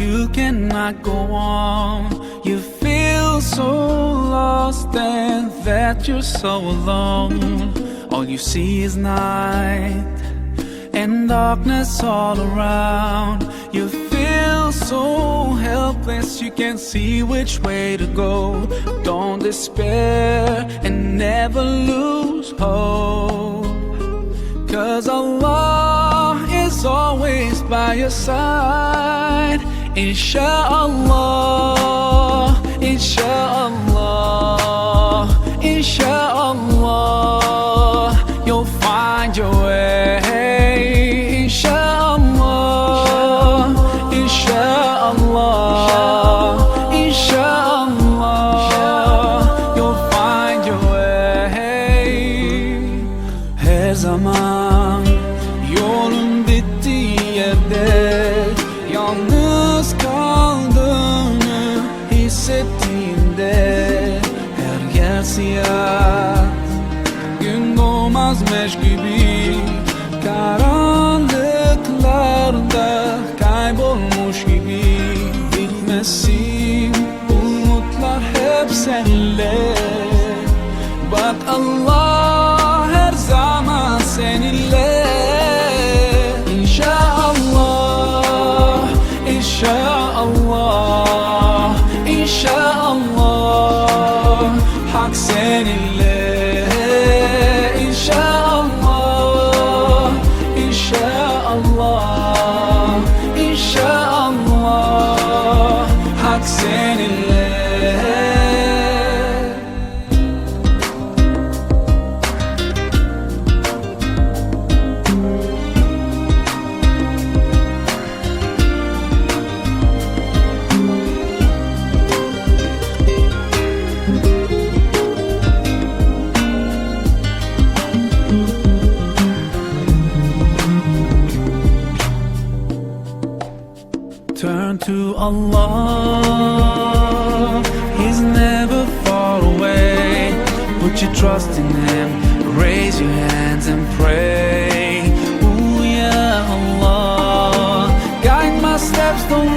you cannot go on. You feel so lost and that you're so alone. All you see is night and darkness all around. You feel so helpless, you can't see which way to go. Don't despair and never lose hope, 'cause Allah is always by your side. InshoAllah, InshoAllah, InshoAllah, you'll find your way. InshoAllah, InshoAllah, InshoAllah, you'll find your way. Her zaman yolun bittiği yerde yalnız kaldığını hissettiğinde, her yer siyah, gün doğmazmış gibi, karanlıklarda kaybolmuş gibi, bitmesin umutlar hep seninle. Bak Allah her zaman seninle. İnşallah, İnşallah, İnşallah, Hak seninle. İnşallah, İnşallah, İnşallah, Hak seninle. Turn to Allah, He's never far away. Put your trust in Him, raise your hands and pray. Ooh, yeah, Allah, guide my steps, don't